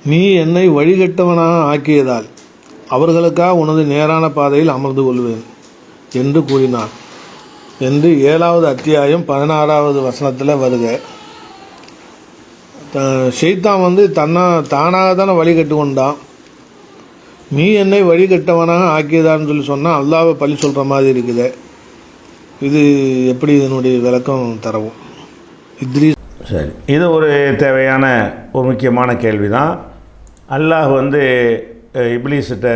நீ என்னை வழிகட்டவனாக ஆக்கியதால் அவர்களுக்காக உனது நேரான பாதையில் அமர்ந்து கொள்வேன் என்று கூறினான் என்று 7வது அத்தியாயம் 16வது வசனத்தில் வருக. ஷைத்தான் தானாக தானே வழிகட்டு கொண்டான். நீ என்னை வழிகட்டவனாக ஆக்கியதான்னு சொன்னால் அல்லாஹ்வை பழி சொல்கிற மாதிரி இருக்குது. இது எப்படி இதனுடைய விளக்கம் தரவும்? இத்ரீஸ். சரி, இது ஒரு தேவையான ஒரு முக்கியமான கேள்வி தான். அல்லாஹ் இப்லீஸ்கிட்ட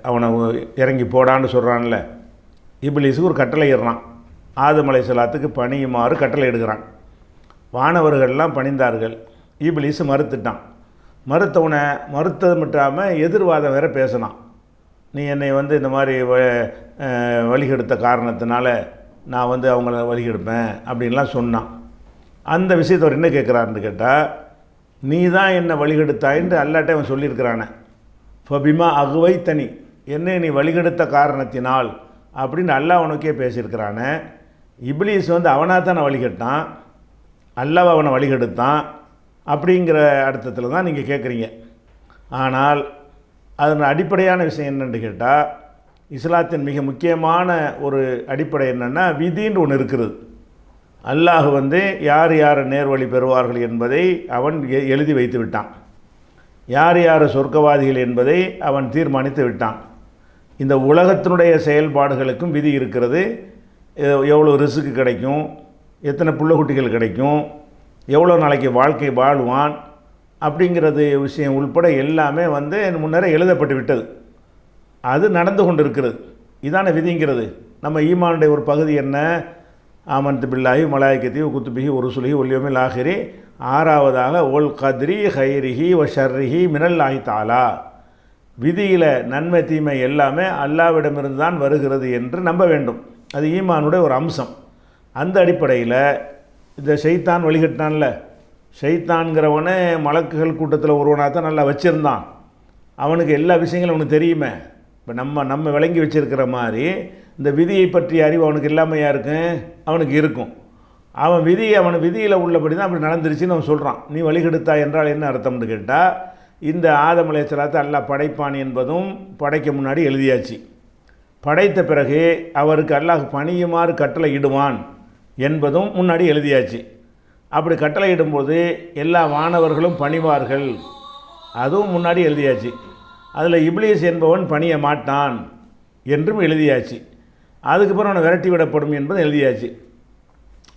அவனை இறங்கி போடான்னு சொல்கிறான்ல, இப்லீஸுக்கு ஒரு கட்டளை இடுறான். ஆதம் அலைஹிஸ்ஸலாத்துக்கு பணியுமாறு கட்டளை எடுக்கிறான். வானவர்கள்லாம் பணிந்தார்கள். இப்லீஸ் மறுத்துட்டான். மறுத்தது மட்டும் எதிர்வாதம் வேற பேசினான். நீ என்னை இந்த மாதிரி வழிகெடுத்த காரணத்தினால நான் அவங்கள வழிகெடுப்பேன் அப்படின்லாம் சொன்னான். அந்த விஷயத்தை அவர் என்ன கேட்குறாருன்னு கேட்டால், நீ தான் என்னை வழிகெடுத்தாயின்னு அல்லாட்டே அவன் சொல்லியிருக்கிறானே. ஃபபிமா அகுவை தனி, என்னை நீ வழிகெடுத்த காரணத்தினால் அப்படின்னு அல்லாஹ் அவனுக்கே பேசியிருக்கிறானே. இப்லீஸ் அவனாக தான் வழிகெட்டான், அல்லாஹ் அவனை வழிகெடுத்தான் அப்படிங்கிற அர்த்தத்தில் தான் நீங்கள் கேட்குறீங்க. ஆனால் அதன் அடிப்படையான விஷயம் என்னென்னு கேட்டால், இஸ்லாத்தின் மிக முக்கியமான ஒரு அடிப்படை என்னென்னா, விதின்னு ஒன்று இருக்கிறது. அல்லாஹ் யார் யார் நேர்வழி பெறுவார்கள் என்பதை அவன் எழுதி வைத்து விட்டான். யார் யார் சொர்க்கவாதிகள் என்பதை அவன் தீர்மானித்து விட்டான். இந்த உலகத்தினுடைய செயல்பாடுகளுக்கும் விதி இருக்கிறது. எவ்வளோ ரிஸ்க்கு கிடைக்கும், எத்தனை புள்ளக்குட்டிகள் கிடைக்கும், எவ்வளோ நாளைக்கு வாழ்க்கை வாழ்வான் அப்படிங்கிறது விஷயம் உள்பட எல்லாமே முன்னரே எழுதப்பட்டு விட்டது. அது நடந்து கொண்டு இருக்கிறது. இதான விதிங்கிறது. நம்ம ஈமானுடைய ஒரு பகுதி என்ன? ஆமன்து பில்லாஹி மலாய்கத்தி குத்துபிஹி ஒரு சுலிஹி ஒல்யோமில் ஆஹிரி. 6வதாக ஒல் கத்ரி ஹைரிஹி வ ஷர்ரிஹி மினல்லாஹி தாலா. விதியில் நன்மை தீமை எல்லாமே அல்லாவிடமிருந்து தான் வருகிறது என்று நம்ப வேண்டும். அது ஈமானுடைய ஒரு அம்சம். அந்த அடிப்படையில் இந்த ஷைத்தான் வழிகட்டான்ல, ஷைத்தான்கிறவனே மலக்குகள் கூட்டத்தில் ஒருவனாக தான் நல்லா வச்சுருந்தான். அவனுக்கு எல்லா விஷயங்களும் அவனுக்கு தெரியுமே. இப்போ நம்ம விளங்கி வச்சுருக்கிற மாதிரி இந்த விதியை பற்றிய அறிவு அவனுக்கு இல்லாமல் இருக்கும், அவனுக்கு இருக்கும். அவன் விதியில் உள்ளபடி தான் அப்படி நடந்துருச்சுன்னு அவன் சொல்கிறான். நீ வழிகெடுத்தா என்றால் என்ன அர்த்தம்னு கேட்டால், இந்த ஆதம் அலைஹிஸ்ஸலாத்தை அல்லாஹ் படைப்பான் என்பதும் படைக்க முன்னாடி எழுதியாச்சு. படைத்த பிறகு அவருக்கு அல்லாஹ் பணியுமாறு கட்டளை இடுவான் என்பதும் முன்னாடி எழுதியாச்சு. அப்படி கட்டளை இடும்போது எல்லா வானவர்களும் பணிவார்கள், அதுவும் முன்னாடி எழுதியாச்சு. அதில் இப்லீஸ் என்பவன் பணிய மாட்டான் என்றும் எழுதியாச்சு. அதுக்கப்புறம் அவனை விரட்டி விடப்படும் என்பது எழுதியாச்சு.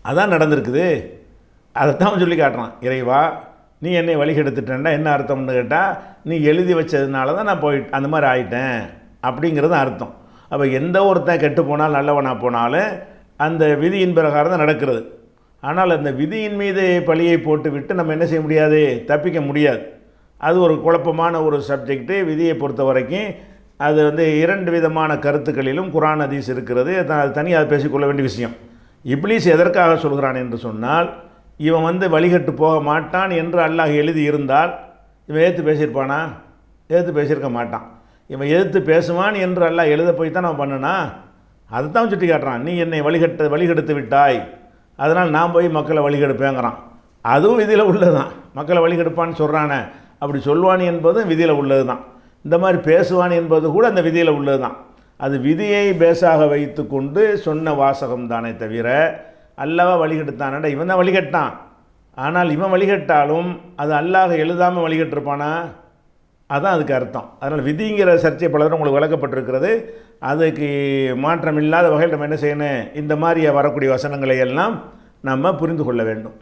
அதான் நடந்திருக்குது. அதைத்தான் சொல்லி காட்டுறான். இறைவா, நீ என்னை வழிகெடுத்துட்டேன்டா என்ன அர்த்தம்னு கேட்டால், நீ எழுதி வச்சதுனால தான் நான் அந்த மாதிரி ஆயிட்டேன் அப்படிங்கிறது அர்த்தம். அப்போ எந்த ஒருத்தன் கெட்டு போனாலும் நல்லவனாக போனாலும் அந்த விதியின் பிரகாரம் தான் நடக்கிறது. ஆனால் அந்த விதியின் மீது பழியை போட்டு விட்டு நம்ம என்ன செய்ய முடியாது, தப்பிக்க முடியாது. அது ஒரு குழப்பமான ஒரு சப்ஜெக்டு. விதியை பொறுத்த வரைக்கும் அது 2 விதமான கருத்துக்களிலும் குர்ஆன் ஹதீஸ் இருக்கிறது. அது தனியாக பேசிக்கொள்ள வேண்டிய விஷயம். இப்லீஸ் எதற்காக சொல்கிறான் என்று சொன்னால், இவன் வழிகட்டு போக மாட்டான் என்று அல்லாஹ் எழுதி இருந்தால் இவன் எதிர்த்து பேசியிருப்பானா? எதிர்த்து பேசியிருக்க மாட்டான். இவன் எதிர்த்து பேசுவான் என்று அல்லாஹ் எழுத போய் தான் அவன் பண்ணனா. அதை தான் சுட்டி காட்டுறான். நீ என்னை வழிகெடுத்து விட்டாய், அதனால் நான் போய் மக்களை வழிகெடுப்பேங்கிறான். அதுவும் விதியில் உள்ளது தான். மக்களை வழிகெடுப்பான்னு சொல்கிறானே, அப்படி சொல்வான் என்பதும் விதியில் உள்ளது தான். இந்த மாதிரி பேசுவான் என்பது கூட அந்த விதியில் உள்ளது தான். அது விதியை பேஸாக வைத்து கொண்டு சொன்ன வாசகம் தானே தவிர, அல்லாஹ் வழிகெடுத்தானடா இவன் தான் வழிகட்டான். ஆனால் இவன் வழிகட்டாலும் அது அல்லாஹ் எழுதாமல் வழிகட்டிருப்பானா? அதுதான் அதுக்கு அர்த்தம். அதனால் விதிங்கிற சர்ச்சை பல தடவை உங்களுக்கு விளக்கப்பட்டிருக்கிறது. அதுக்கு மாற்றம் இல்லாத வகையில் நம்ம என்ன செய்யணும், இந்த மாதிரி வரக்கூடிய வசனங்களை எல்லாம் நம்ம புரிந்து கொள்ள வேண்டும்.